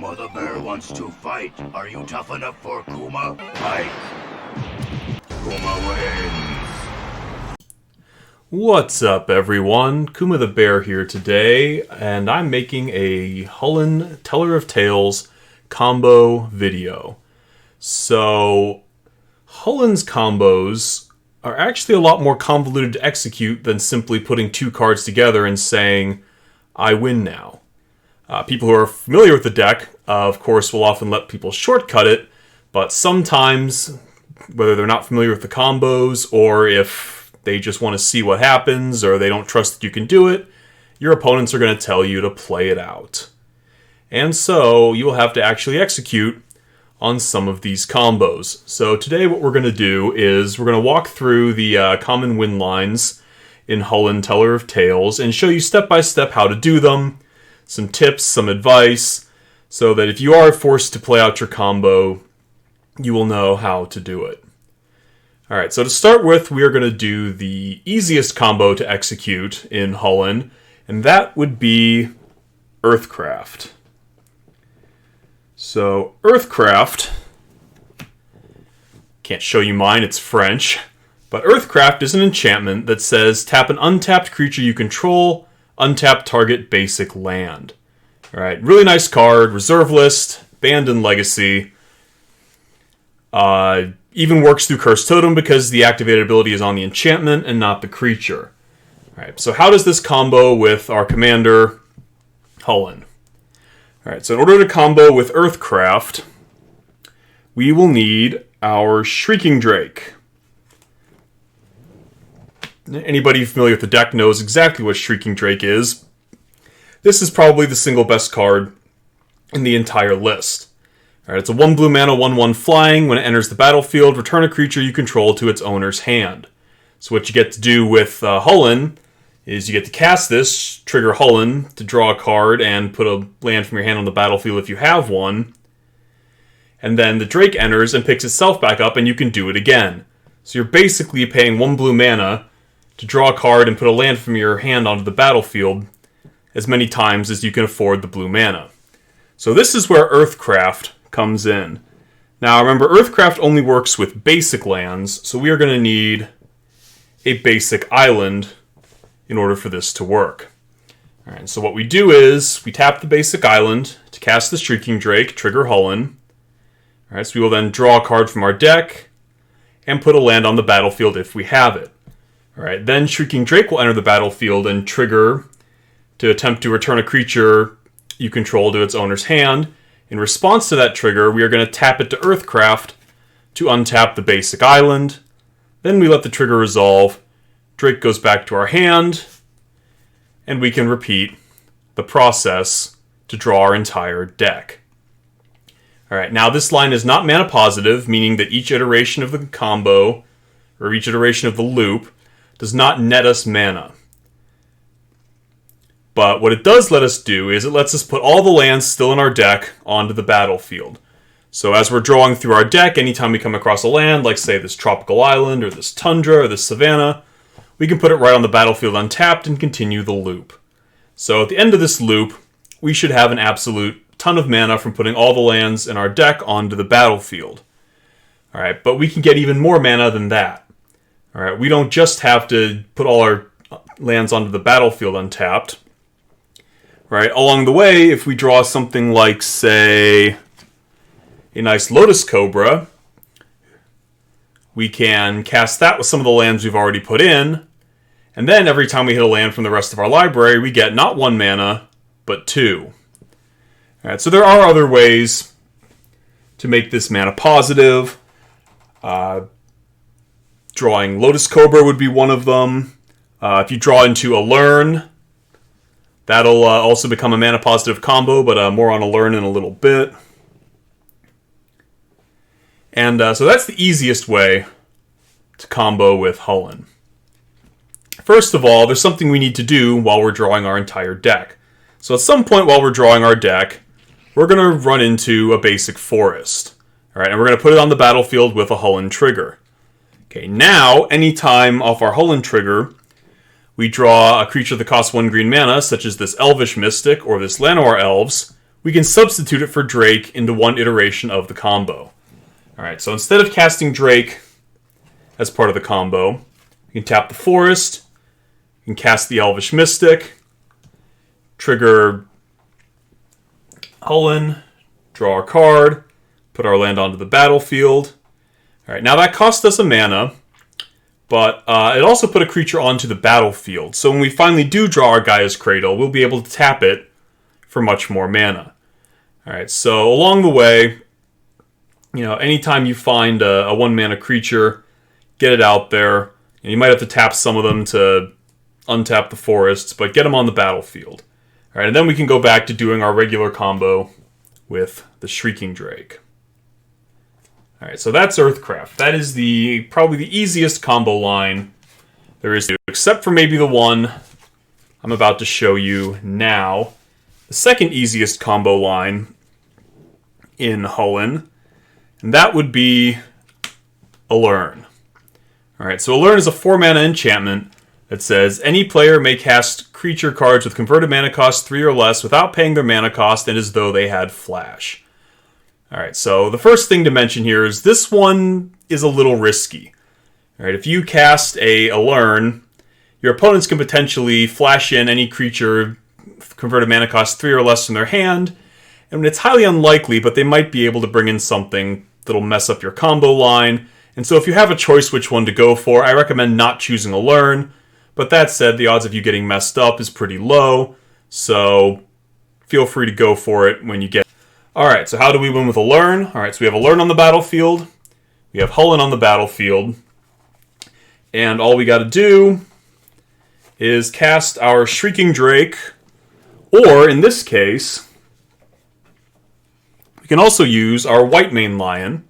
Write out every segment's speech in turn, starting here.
Kuma the bear wants to fight. Are you tough enough for Kuma? Fight! Kuma wins. What's up, everyone? Kuma the Bear here today, and I'm making a Chulane Teller of Tales combo video. So, Chulane's combos are actually a lot more convoluted to execute than simply putting two cards together and saying, I win now. People who are familiar with the deck, of course, will often let people shortcut it, but sometimes, whether they're not familiar with the combos, or if they just want to see what happens, or they don't trust that you can do it, your opponents are going to tell you to play it out. And so, you will have to actually execute on some of these combos. So today what we're going to do is we're going to walk through the common win lines in Chulane Teller of Tales and show you step by step how to do them, some tips, some advice, so that if you are forced to play out your combo, you will know how to do it. Alright, so to start with, we are going to do the easiest combo to execute in Chulane, and that would be Earthcraft. So, Earthcraft, can't show you mine, it's French, but Earthcraft is an enchantment that says tap an untapped creature you control, untap target basic land. Alright, really nice card, reserve list, banned in Legacy. Even works through Cursed Totem because the activated ability is on the enchantment and not the creature. Alright, so how does this combo with our commander, Chulane? Alright, so in order to combo with Earthcraft, we will need our Shrieking Drake. Anybody familiar with the deck knows exactly what Shrieking Drake is. This is probably the single best card in the entire list. Alright, it's a 1 blue mana, 1/1 flying. When it enters the battlefield, return a creature you control to its owner's hand. So what you get to do with Chulane is you get to cast this, trigger Chulane to draw a card and put a land from your hand on the battlefield if you have one. And then the Drake enters and picks itself back up and you can do it again. So you're basically paying 1 blue mana to draw a card and put a land from your hand onto the battlefield as many times as you can afford the blue mana. So this is where Earthcraft comes in. Now remember, Earthcraft only works with basic lands, so we are going to need a basic island in order for this to work. Alright, so what we do is, we tap the basic island to cast the Shrieking Drake, trigger Chulane. Alright, so we will then draw a card from our deck, and put a land on the battlefield if we have it. Alright, then Shrieking Drake will enter the battlefield and trigger to attempt to return a creature you control to its owner's hand. In response to that trigger, we are going to tap it to Earthcraft to untap the basic island. Then we let the trigger resolve. Drake goes back to our hand, and we can repeat the process to draw our entire deck. Alright, now this line is not mana positive, meaning that each iteration of the combo, or each iteration of the loop, does not net us mana. But what it does let us do is it lets us put all the lands still in our deck onto the battlefield. So as we're drawing through our deck, anytime we come across a land, like say this tropical island, or this tundra, or this savanna, we can put it right on the battlefield untapped and continue the loop. So at the end of this loop, we should have an absolute ton of mana from putting all the lands in our deck onto the battlefield. Alright, but we can get even more mana than that. Alright, we don't just have to put all our lands onto the battlefield untapped. Right, along the way, if we draw something like, say, a nice Lotus Cobra, we can cast that with some of the lands we've already put in, and then every time we hit a land from the rest of our library, we get not 1 mana, but 2. Alright, so there are other ways to make this mana positive. Drawing Lotus Cobra would be one of them. If you draw into Allurn, that'll also become a mana positive combo, but more on Allurn in a little bit. And so that's the easiest way to combo with Chulane. First of all, there's something we need to do while we're drawing our entire deck. So at some point while we're drawing our deck, we're going to run into a basic forest. Alright, and we're going to put it on the battlefield with a Chulane trigger. Okay, now, anytime off our Chulane trigger, we draw a creature that costs 1 green mana, such as this Elvish Mystic or this Llanowar Elves, we can substitute it for Drake into one iteration of the combo. Alright, so instead of casting Drake as part of the combo, you can tap the Forest, you can cast the Elvish Mystic, trigger Chulane, draw a card, put our land onto the battlefield. Alright, now that cost us a mana, but it also put a creature onto the battlefield. So when we finally do draw our Gaia's Cradle, we'll be able to tap it for much more mana. Alright, so along the way, anytime you find a 1-mana creature, get it out there. You might have to tap some of them to untap the forests, but get them on the battlefield. Alright, and then we can go back to doing our regular combo with the Shrieking Drake. Alright, so that's Earthcraft. That is probably the easiest combo line there is to, except for maybe the one I'm about to show you now. The second easiest combo line in Chulane, and that would be Allurn. Alright, so Allurn is a 4-mana enchantment that says, any player may cast creature cards with converted mana cost 3 or less without paying their mana cost and as though they had flash. Alright, so the first thing to mention here is this one is a little risky. Alright, if you cast a Allurn, your opponents can potentially flash in any creature converted mana cost 3 or less from their hand, and it's highly unlikely, but they might be able to bring in something that'll mess up your combo line. And so if you have a choice which one to go for, I recommend not choosing Allurn. But that said, the odds of you getting messed up is pretty low, so feel free to go for it when you get. Alright, so how do we win with Allurn? Alright, so we have Allurn on the battlefield, we have Chulane on the battlefield, and all we gotta do is cast our Shrieking Drake, or in this case, we can also use our Whitemane Lion.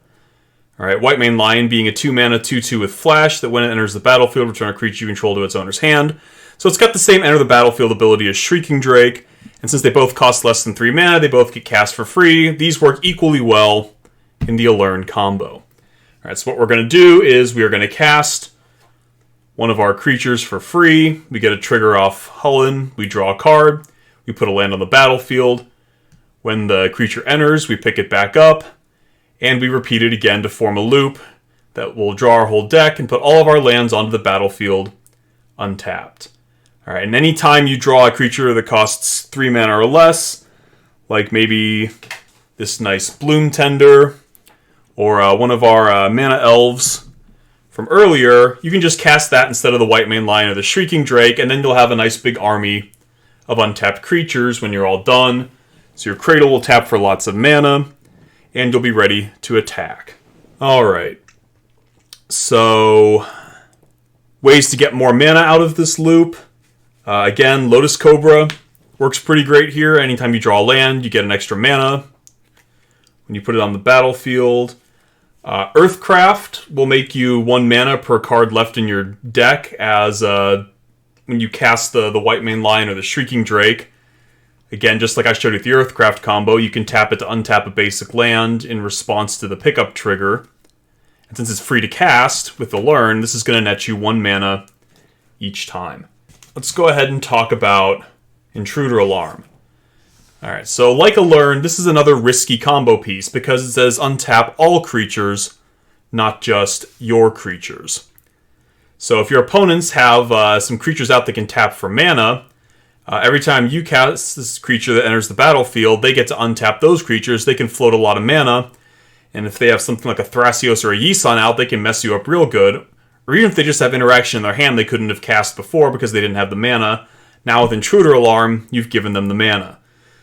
Alright, Whitemane Lion being a 2-mana 2/2 with flash that when it enters the battlefield, return a creature you control to its owner's hand. So it's got the same enter the battlefield ability as Shrieking Drake, and since they both cost less than 3 mana, they both get cast for free. These work equally well in the Allurn combo. Alright, so what we're going to do is we are going to cast one of our creatures for free. We get a trigger off Chulane, we draw a card, we put a land on the battlefield. When the creature enters, we pick it back up, and we repeat it again to form a loop that will draw our whole deck and put all of our lands onto the battlefield untapped. Alright, and anytime you draw a creature that costs 3 mana or less, like maybe this nice Bloom Tender, or one of our Mana Elves from earlier, you can just cast that instead of the Whitemane Lion or the Shrieking Drake, and then you'll have a nice big army of untapped creatures when you're all done. So your Cradle will tap for lots of mana, and you'll be ready to attack. Alright, so ways to get more mana out of this loop. Again, Lotus Cobra works pretty great here. Anytime you draw land, you get an extra mana when you put it on the battlefield. Earthcraft will make you 1 mana per card left in your deck as when you cast the Whitemane Lion or the Shrieking Drake. Again, just like I showed you with the Earthcraft combo, you can tap it to untap a basic land in response to the pickup trigger. And since it's free to cast with Allurn, this is going to net you 1 mana each time. Let's go ahead and talk about Intruder Alarm. Alright, so like Allurn, this is another risky combo piece because it says untap all creatures, not just your creatures. So if your opponents have some creatures out that can tap for mana, every time you cast this creature that enters the battlefield, they get to untap those creatures. They can float a lot of mana, and if they have something like a Thrasios or a Yisan out, they can mess you up real good. Or even if they just have interaction in their hand they couldn't have cast before because they didn't have the mana, now with Intruder Alarm, you've given them the mana.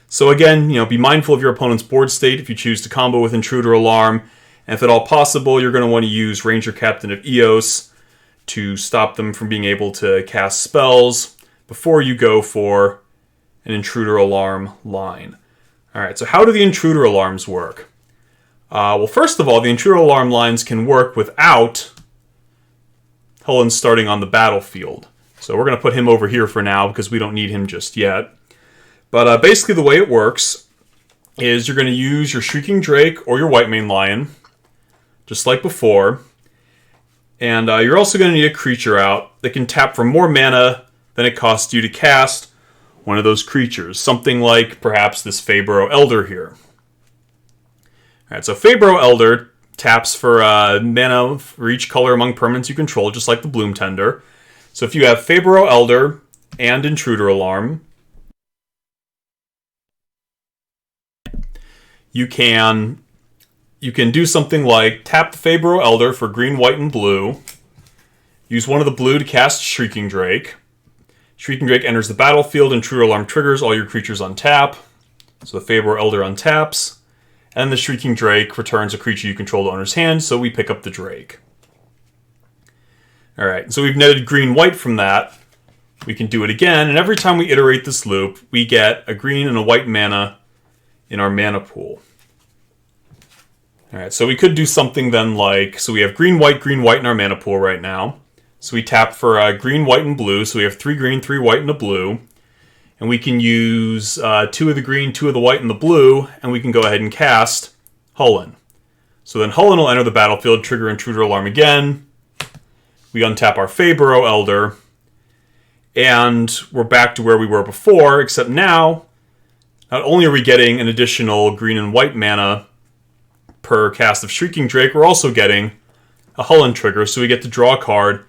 So again, be mindful of your opponent's board state if you choose to combo with Intruder Alarm, and if at all possible, you're going to want to use Ranger Captain of Eos to stop them from being able to cast spells before you go for an Intruder Alarm line. Alright, so how do the Intruder Alarms work? Well, first of all, the Intruder Alarm lines can work without Chulane starting on the battlefield. So we're going to put him over here for now because we don't need him just yet. But basically the way it works is you're going to use your Shrieking Drake or your Whitemane Lion, just like before. And you're also going to need a creature out that can tap for more mana than it costs you to cast, one of those creatures. Something like perhaps this Fabro Elder here. Alright, so Fabro Elder taps for mana for each color among permanents you control, just like the Bloom Tender. So if you have Fabro Elder and Intruder Alarm, you can do something like tap the Fabro Elder for green, white, and blue. Use one of the blue to cast Shrieking Drake. Shrieking Drake enters the battlefield. Intruder Alarm triggers all your creatures on tap. So the Fabro Elder untaps. And the Shrieking Drake returns a creature you control to owner's hand, so we pick up the Drake. Alright, so we've netted green-white from that. We can do it again, and every time we iterate this loop, we get a green and a white mana in our mana pool. Alright, so we could do something then like, so we have green-white in our mana pool right now. So we tap for green, white, and blue, so we have 3 green, 3 white, and a blue. And we can use 2 of the green, 2 of the white, and the blue, and we can go ahead and cast Hullen. So then Hullen will enter the battlefield, trigger Intruder Alarm again. We untap our Fabro Elder, and we're back to where we were before, except now, not only are we getting an additional green and white mana per cast of Shrieking Drake, we're also getting a Hullen trigger, so we get to draw a card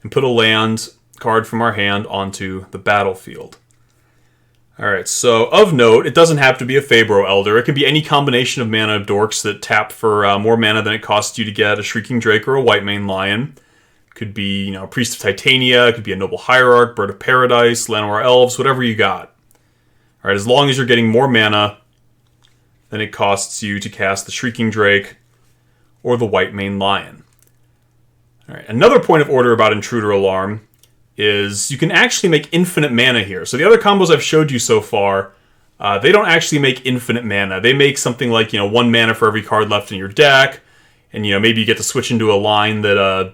and put a land card from our hand onto the battlefield. Alright, so of note, it doesn't have to be a Fabro Elder. It can be any combination of mana dorks that tap for more mana than it costs you to get a Shrieking Drake or a White Mane Lion. It could be, a Priest of Titania, it could be a Noble Hierarch, Bird of Paradise, Llanowar Elves, whatever you got. Alright, as long as you're getting more mana than it costs you to cast the Shrieking Drake or the White Mane Lion. Alright, another point of order about Intruder Alarm is you can actually make infinite mana here. So the other combos I've showed you so far, they don't actually make infinite mana. They make something like, 1 mana for every card left in your deck, and, maybe you get to switch into a line that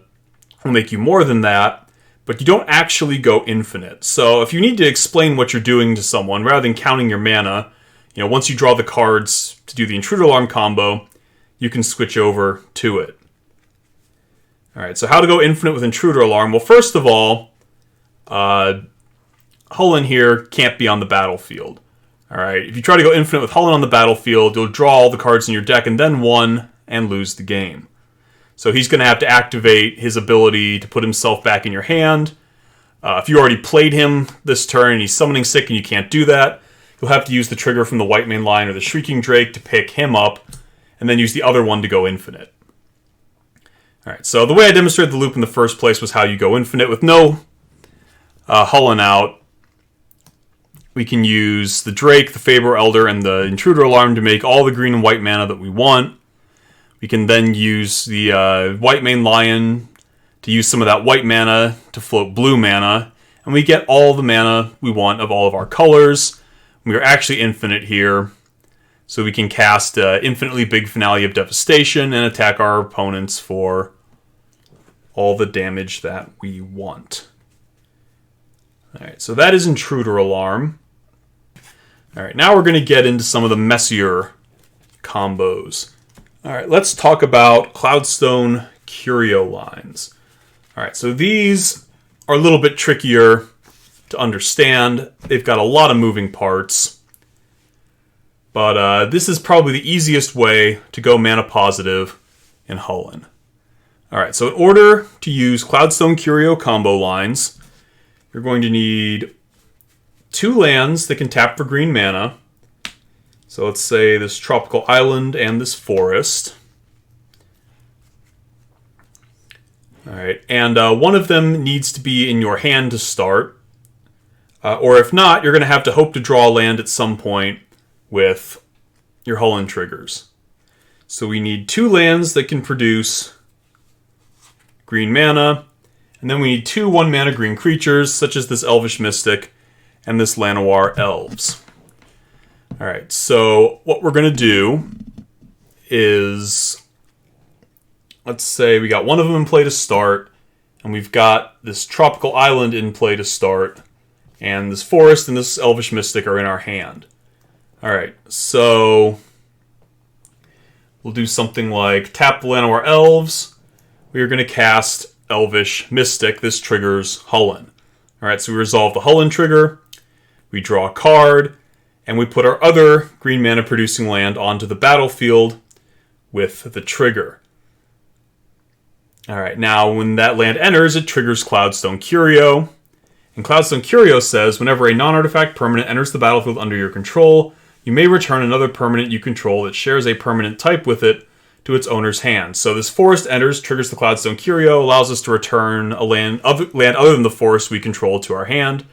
will make you more than that, but you don't actually go infinite. So if you need to explain what you're doing to someone, rather than counting your mana, once you draw the cards to do the Intruder Alarm combo, you can switch over to it. Alright, so how to go infinite with Intruder Alarm? Well, first of all, Hullen here can't be on the battlefield. Alright, if you try to go infinite with Hullen on the battlefield, you'll draw all the cards in your deck and then 1 and lose the game. So he's going to have to activate his ability to put himself back in your hand. If you already played him this turn and he's summoning sick and you can't do that, you'll have to use the trigger from the White Mane Lion or the Shrieking Drake to pick him up, and then use the other one to go infinite. Alright, so the way I demonstrated the loop in the first place was how you go infinite with no Hullen out. We can use the Drake, the Fabro Elder, and the Intruder Alarm to make all the green and white mana that we want. We can then use the White Mane Lion to use some of that white mana to float blue mana, and we get all the mana we want of all of our colors. We are actually infinite here, so we can cast Infinitely Big Finale of Devastation and attack our opponents for all the damage that we want. Alright, so that is Intruder Alarm. Alright, now we're going to get into some of the messier combos. Alright, let's talk about Cloudstone Curio lines. Alright, so these are a little bit trickier to understand. They've got a lot of moving parts. But this is probably the easiest way to go mana positive in Hullen. Alright, so in order to use Cloudstone Curio combo lines, you're going to need 2 lands that can tap for green mana. So let's say this Tropical Island and this Forest. Alright, and one of them needs to be in your hand to start. Or if not, you're going to have to hope to draw a land at some point with your Hullen triggers. So we need 2 lands that can produce green mana, and then we need 2 1-mana green creatures, such as this Elvish Mystic and this Llanowar Elves. Alright, so what we're going to do is, let's say we got one of them in play to start, and we've got this Tropical Island in play to start, and this Forest and this Elvish Mystic are in our hand. Alright, so we'll do something like tap the Llanowar Elves. We are going to cast Elvish Mystic. This triggers Hullen. Alright, so we resolve the Hullen trigger. we draw a card, and we put our other green mana producing land onto the battlefield with the trigger. Alright, now when that land enters, it triggers Cloudstone Curio. And Cloudstone Curio says, whenever a non-artifact permanent enters the battlefield under your control, you may return another permanent you control that shares a permanent type with it to its owner's hand. So this forest enters, triggers the Cloudstone Curio, allows us to return a land other than the forest we control to our hand.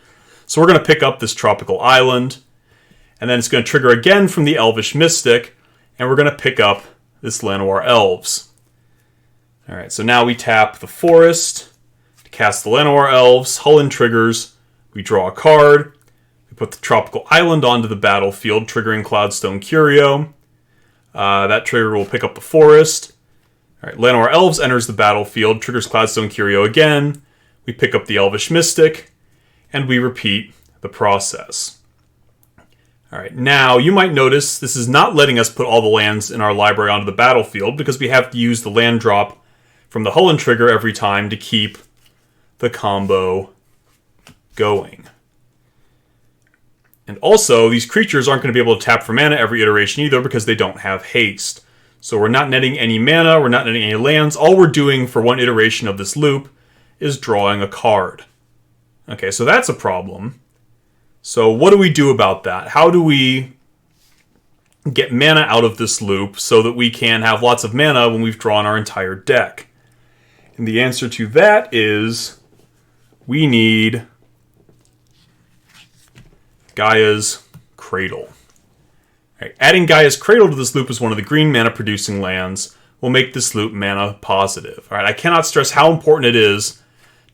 So we're going to pick up this Tropical Island, and then it's going to trigger again from the Elvish Mystic, and we're going to pick up this Llanowar Elves. Alright, so now we tap the forest to cast the Llanowar Elves, Hullen triggers, we draw a card, we put the Tropical Island onto the battlefield, triggering Cloudstone Curio. That trigger will pick up the forest. Alright, Llanowar Elves enters the battlefield, triggers Cloudstone Curio again, we pick up the Elvish Mystic, and we repeat the process. Alright, now you might notice this is not letting us put all the lands in our library onto the battlefield because we have to use the land drop from the Hullen trigger every time to keep the combo going. And also, these creatures aren't going to be able to tap for mana every iteration either because they don't have haste. So we're not netting any mana, we're not netting any lands. All we're doing for one iteration of this loop is drawing a card. Okay, so that's a problem. So what do we do about that? How do we get mana out of this loop so that we can have lots of mana when we've drawn our entire deck? And the answer to that is we need Gaia's Cradle. Right, adding Gaia's Cradle to this loop as one of the green mana producing lands will make this loop mana positive. All right, I cannot stress how important it is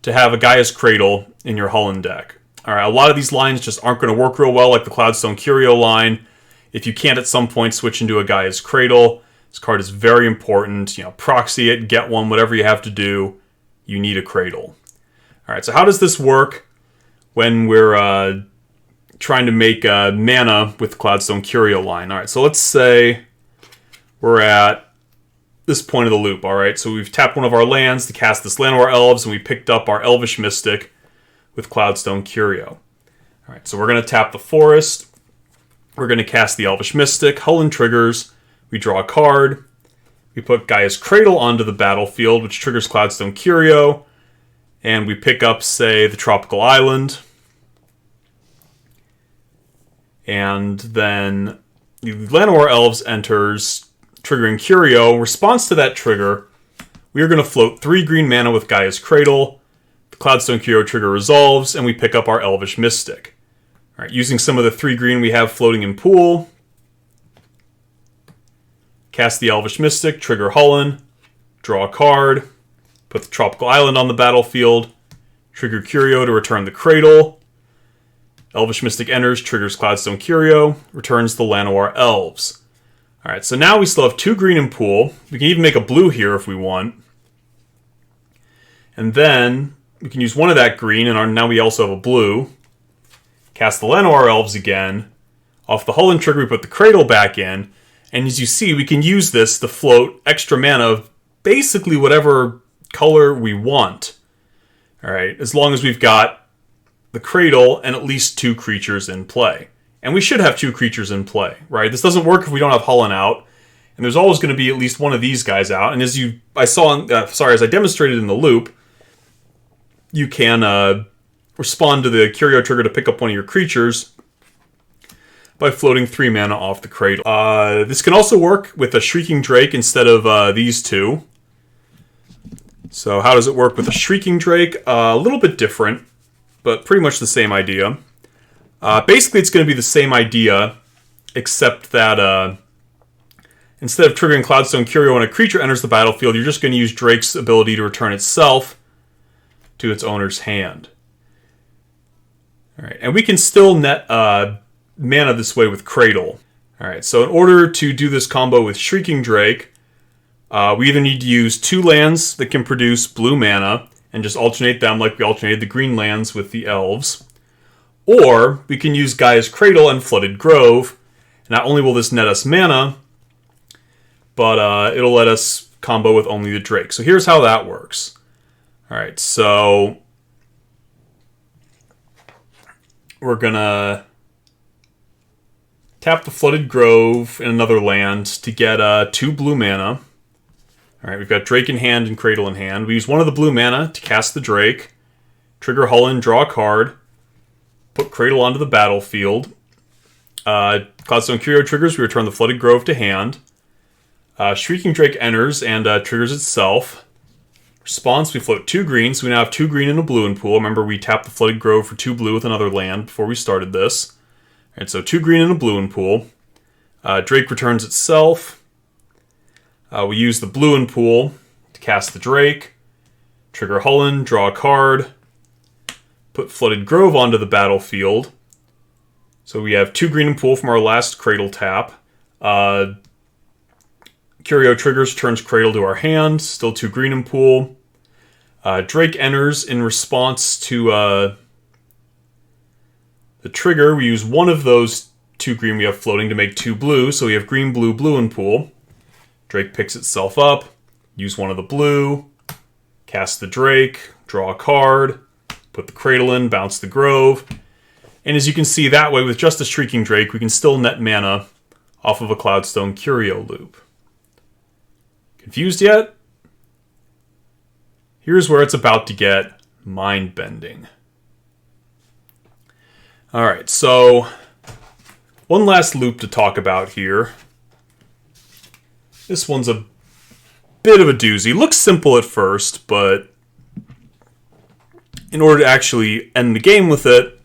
to have a Gaia's Cradle in your Hullen deck. All right, a lot of these lines just aren't going to work real well, like the Cloudstone Curio line. If you can't at some point switch into a Gaia's Cradle, this card is very important. You know, proxy it, get one, whatever you have to do. You need a Cradle. All right, so how does this work when we're trying to make mana with the Cloudstone Curio line? All right, so let's say we're at this point of the loop. All right, so we've tapped one of our lands to cast this Llanowar Elves, and we picked up our Elvish Mystic with Cloudstone Curio. All right, so we're going to tap the forest. We're going to cast the Elvish Mystic, Hullen triggers, we draw a card, we put Gaia's Cradle onto the battlefield, which triggers Cloudstone Curio, and we pick up, say, the Tropical Island. And then the Llanowar Elves enters, triggering Curio. In response to that trigger, we are going to float 3 green mana with Gaia's Cradle. The Cloudstone Curio trigger resolves, and we pick up our Elvish Mystic. All right, using some of the 3 green we have floating in pool, cast the Elvish Mystic, trigger Hullen, draw a card, put the Tropical Island on the battlefield, trigger Curio to return the Cradle. Elvish Mystic enters, triggers Cloudstone Curio, returns the Llanowar Elves. Alright, so now we still have 2 green in pool. We can even make a blue here if we want. And then we can use one of that green, and now we also have a blue. Cast the Llanowar Elves again. Off the Hullen trigger, we put the Cradle back in. And as you see, we can use this to float extra mana of basically whatever color we want. Alright, as long as we've got the Cradle and at least 2 creatures in play. And we should have 2 creatures in play, right? This doesn't work if we don't have Hullen out. And there's always going to be at least one of these guys out. And as I demonstrated in the loop, you can respond to the Curio trigger to pick up one of your creatures by floating 3 mana off the Cradle. This can also work with a Shrieking Drake instead of these 2. So how does it work with a Shrieking Drake? A little bit different, but pretty much the same idea. Basically, it's going to be the same idea, except that instead of triggering Cloudstone Curio when a creature enters the battlefield, you're just going to use Drake's ability to return itself to its owner's hand. Alright, and we can still net mana this way with Cradle. Alright, so in order to do this combo with Shrieking Drake, we either need to use 2 lands that can produce blue mana, and just alternate them like we alternated the green lands with the elves. Or we can use Gaia's Cradle and Flooded Grove. Not only will this net us mana, but it'll let us combo with only the Drake. So here's how that works. Alright, so we're gonna tap the Flooded Grove in another land to get 2 blue mana. Alright, we've got Drake in hand and Cradle in hand. We use 1 of the blue mana to cast the Drake, trigger Hullen, draw a card, put Cradle onto the battlefield. Cloudstone Curio triggers, we return the Flooded Grove to hand. Shrieking Drake enters and triggers itself. Response, we float 2 green, so we now have 2 green and a blue in pool. Remember, we tapped the Flooded Grove for 2 blue with another land before we started this. Alright, so 2 green and a blue in pool. Drake returns itself. We use the blue in pool to cast the Drake. Trigger Hullen, draw a card. Put Flooded Grove onto the battlefield. So we have 2 green in pool from our last Cradle tap. Curio triggers, turns Cradle to our hand. Still 2 green in pool. Drake enters in response to the trigger. We use 1 of those 2 green we have floating to make 2 blue. So we have green, blue, blue in pool. Drake picks itself up. Use 1 of the blue. Cast the Drake. Draw a card. Put the Cradle in. Bounce the Grove. And as you can see, that way, with just a Shrieking Drake, we can still net mana off of a Cloudstone Curio loop. Confused yet? Here's where it's about to get mind-bending. Alright, so one last loop to talk about here. This one's a bit of a doozy. Looks simple at first, but in order to actually end the game with it,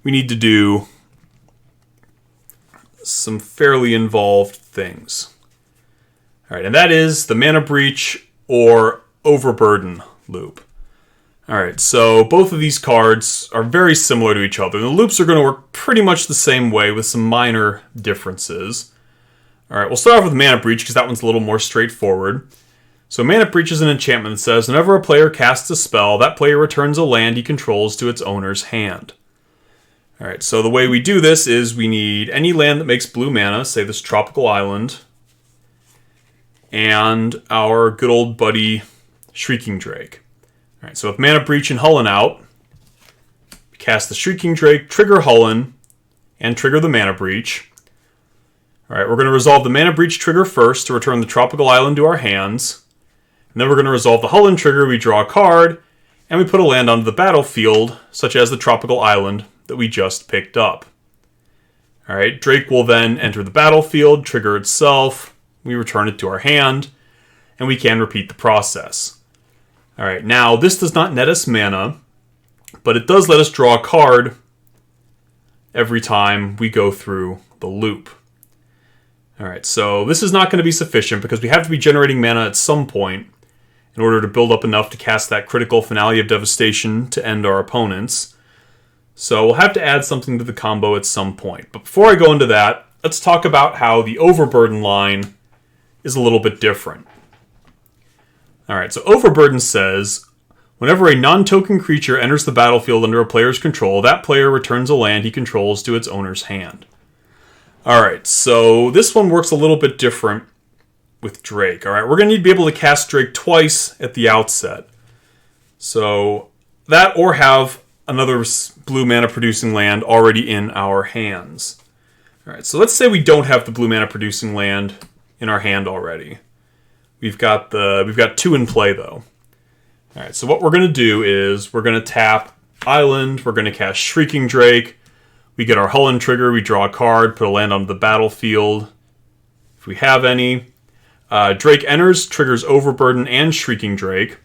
we need to do some fairly involved things. Alright, and that is the Mana Breach or Overburden loop. Alright, so both of these cards are very similar to each other. The loops are going to work pretty much the same way with some minor differences. Alright, we'll start off with Mana Breach because that one's a little more straightforward. So Mana Breach is an enchantment that says, whenever a player casts a spell, that player returns a land he controls to its owner's hand. Alright, so the way we do this is we need any land that makes blue mana, say this Tropical Island, and our good old buddy Shrieking Drake. Alright, so with Mana Breach and Hullen out, we cast the Shrieking Drake, trigger Hullen, and trigger the Mana Breach. Alright, we're going to resolve the Mana Breach trigger first to return the Tropical Island to our hands. And then we're going to resolve the Hullen trigger, we draw a card, and we put a land onto the battlefield, such as the Tropical Island that we just picked up. Alright, Drake will then enter the battlefield, trigger itself, we return it to our hand, and we can repeat the process. Alright, now this does not net us mana, but it does let us draw a card every time we go through the loop. Alright, so this is not going to be sufficient because we have to be generating mana at some point in order to build up enough to cast that critical Finale of Devastation to end our opponents. So we'll have to add something to the combo at some point. But before I go into that, let's talk about how the Overburden line is a little bit different. Alright, so Overburden says, whenever a non-token creature enters the battlefield under a player's control, that player returns a land he controls to its owner's hand. Alright, so this one works a little bit different with Drake. Alright, we're going to need to be able to cast Drake twice at the outset. So, that or have another blue mana producing land already in our hands. Alright, so let's say we don't have the blue mana producing land in our hand already. We've got 2 in play though. Alright, so what we're going to do is we're going to tap Island, we're going to cast Shrieking Drake, we get our Hullen trigger, we draw a card, put a land onto the battlefield, if we have any. Drake enters, triggers Overburden and Shrieking Drake.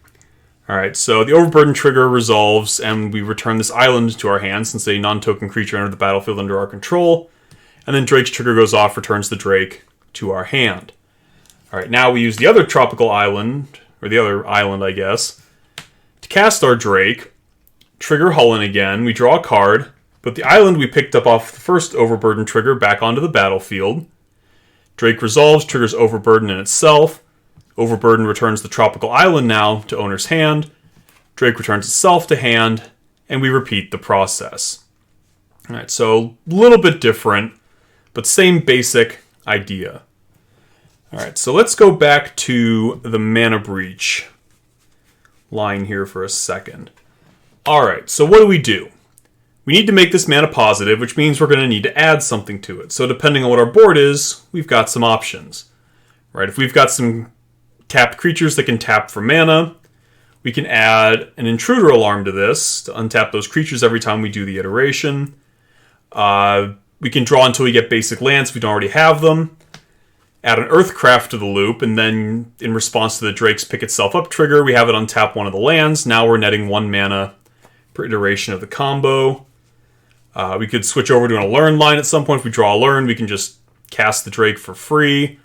Alright, so the Overburden trigger resolves, and we return this island to our hand since a non-token creature entered the battlefield under our control. And then Drake's trigger goes off, returns the Drake to our hand. Alright, now we use the other Tropical Island, or the other island, I guess, to cast our Drake, trigger Hullen again, we draw a card, put the island we picked up off the first Overburden trigger back onto the battlefield. Drake resolves, triggers Overburden in itself. Overburden returns the Tropical Island now to owner's hand. Drake returns itself to hand, and we repeat the process. Alright, so a little bit different, but same basic idea. Alright, so let's go back to the Mana Breach line here for a second. Alright, so what do? we need to make this mana positive, which means we're going to need to add something to it. So depending on what our board is, we've got some options. Right? If we've got some tapped creatures that can tap for mana, we can add an intruder alarm to this to untap those creatures every time we do the iteration. We can draw until we get basic lands if we don't already have them. Add an Earthcraft to the loop, and then in response to the Drake's Pick Itself Up trigger, we have it untap one of the lands. Now we're netting 1 mana per iteration of the combo. We could switch over to an Learn line at some point. If we draw a Learn, we can just cast the Drake for free.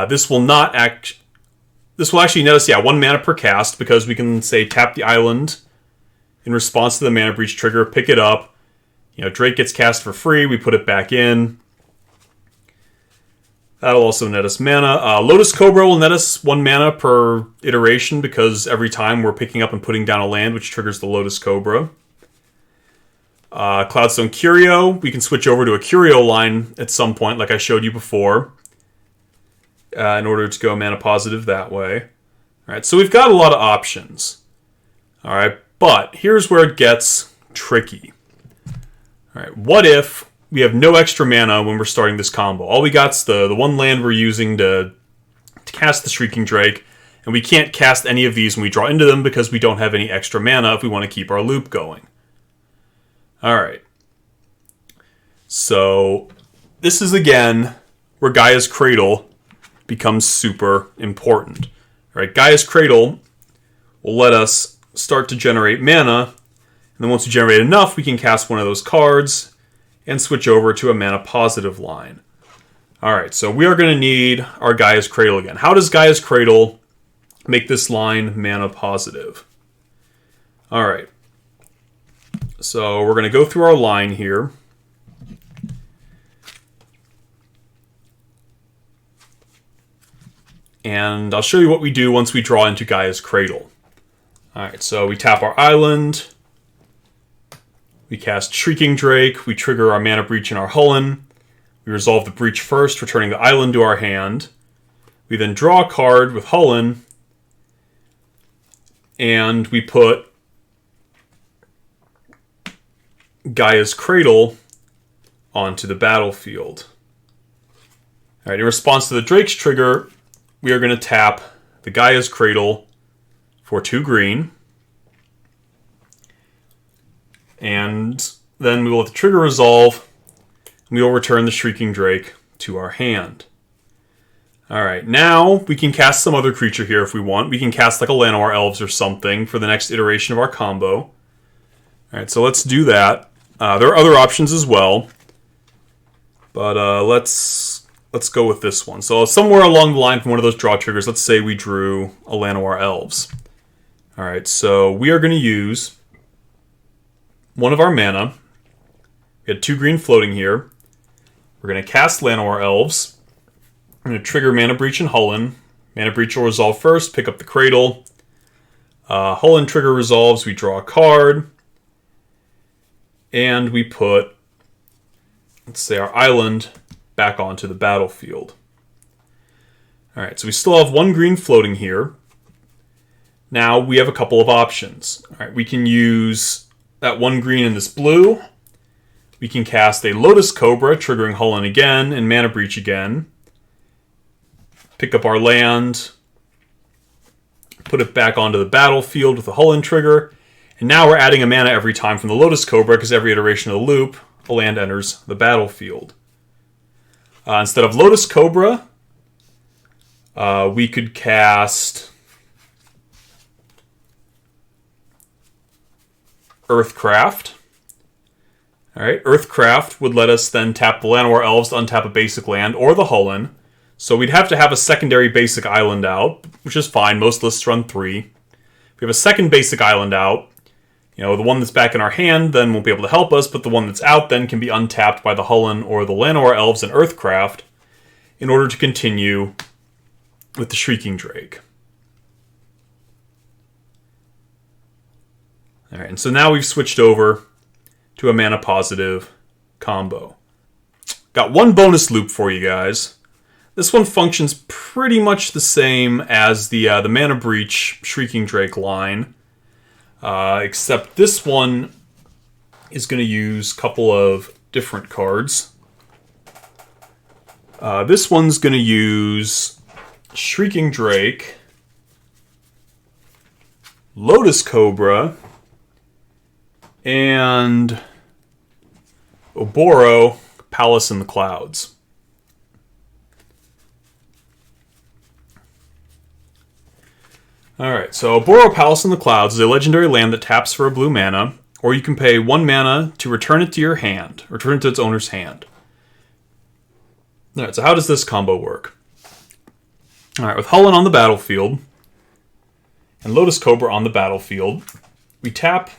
This will actually net us, 1 mana per cast, because we can say tap the island in response to the Mana Breach trigger, pick it up. Drake gets cast for free, we put it back in. That'll also net us mana. Lotus Cobra will net us 1 mana per iteration, because every time we're picking up and putting down a land, which triggers the Lotus Cobra. Cloudstone Curio, we can switch over to a Curio line at some point, like I showed you before, in order to go mana positive that way. Alright, so we've got a lot of options. Alright, but here's where it gets tricky. Alright, what if we have no extra mana when we're starting this combo? All we got's the 1 land we're using to cast the Shrieking Drake, and we can't cast any of these when we draw into them because we don't have any extra mana if we want to keep our loop going. Alright. So, this is again where Gaia's Cradle becomes super important. Alright, Gaia's Cradle will let us start to generate mana, and then once we generate enough, we can cast one of those cards and switch over to a mana positive line. Alright, so we are going to need our Gaia's Cradle again. How does Gaia's Cradle make this line mana positive? Alright, so we're going to go through our line here. And I'll show you what we do once we draw into Gaia's Cradle. Alright, so we tap our island. We cast Shrieking Drake. We trigger our Mana Breach and our Hullen. We resolve the breach first, returning the island to our hand. We then draw a card with Hullen. And we put Gaia's Cradle onto the battlefield. Alright, in response to the Drake's trigger, we are going to tap the Gaia's Cradle for 2 green. And then we will let the trigger resolve, and we will return the Shrieking Drake to our hand. Alright, now we can cast some other creature here if we want. We can cast like a Llanowar Elves or something for the next iteration of our combo. Alright, so let's do that. There are other options as well. But let's go with this one. So somewhere along the line from one of those draw triggers, let's say we drew a Llanowar Elves. Alright, so we are going to use 1 of our mana. We had 2 green floating here. We're going to cast Llanowar Elves. We're going to trigger Mana Breach and Hullen. Mana Breach will resolve first, pick up the Cradle. Hullen trigger resolves, we draw a card. And we put, let's say, our island back onto the battlefield. Alright, so we still have 1 green floating here. Now we have a couple of options. Alright, we can use that 1 green in this blue. We can cast a Lotus Cobra, triggering Hullen again, and Mana Breach again. Pick up our land. Put it back onto the battlefield with the Hullen trigger. And now we're adding a mana every time from the Lotus Cobra, because every iteration of the loop, a land enters the battlefield. Instead of Lotus Cobra, we could cast Earthcraft. Alright, Earthcraft would let us then tap the Llanowar Elves to untap a basic land, or the Hullen. So we'd have to have a secondary basic island out, which is fine. Most lists run 3. If we have a second basic island out, the one that's back in our hand then won't be able to help us, but the one that's out then can be untapped by the Hullen or the Llanowar Elves and Earthcraft in order to continue with the Shrieking Drake. Alright, and so now we've switched over to a mana positive combo. Got one bonus loop for you guys. This one functions pretty much the same as the Mana Breach Shrieking Drake line. Except this one is going to use a couple of different cards. This one's going to use Shrieking Drake, Lotus Cobra, and Oboro, Palace in the Clouds. Alright, so Oboro, Palace in the Clouds is a legendary land that taps for a blue mana, or you can pay 1 mana to return it to your hand, return it to its owner's hand. Alright, so how does this combo work? Alright, with Chulane on the battlefield, and Lotus Cobra on the battlefield, we tap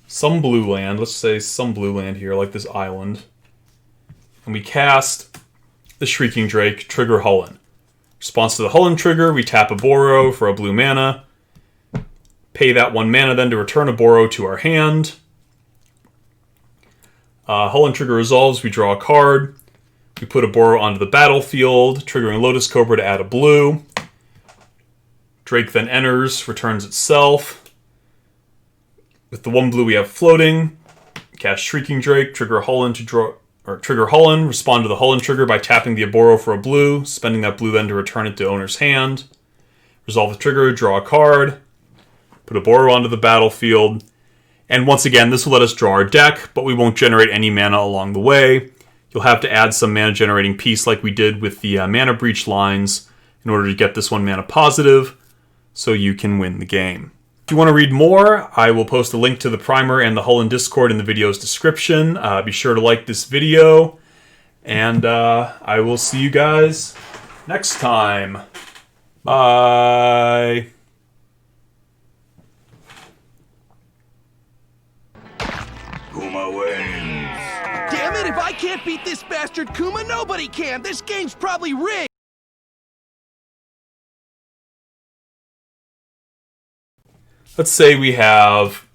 some blue land, let's say some blue land here, like this island, and we cast the Shrieking Drake, trigger Chulane. Response to the Chulane trigger, we tap a Oboro for a blue mana, pay that 1 mana then to return a Oboro to our hand. Chulane trigger resolves, we draw a card, we put a Oboro onto the battlefield, triggering Lotus Cobra to add a blue. Drake then enters, returns itself. With the 1 blue we have floating, cast Shrieking Drake, trigger Chulane to draw, or trigger Chulane, respond to the Chulane trigger by tapping the Oboro for a blue, spending that blue then to return it to owner's hand. Resolve the trigger, draw a card, put a Oboro onto the battlefield, and once again this will let us draw our deck, but we won't generate any mana along the way. You'll have to add some mana generating piece like we did with the mana breach lines in order to get this 1 mana positive, so you can win the game. If you want to read more, I will post a link to the primer and the Chulane Discord in the video's description. Be sure to like this video, and I will see you guys next time. Bye! Kuma wins. Damn it, if I can't beat this bastard Kuma, nobody can! This game's probably rigged! Let's say we have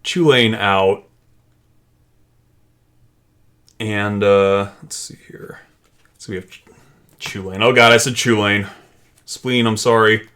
Chulane out, and let's see here. So we have Chulane. Oh god, I said Chulane. Spleen, I'm sorry.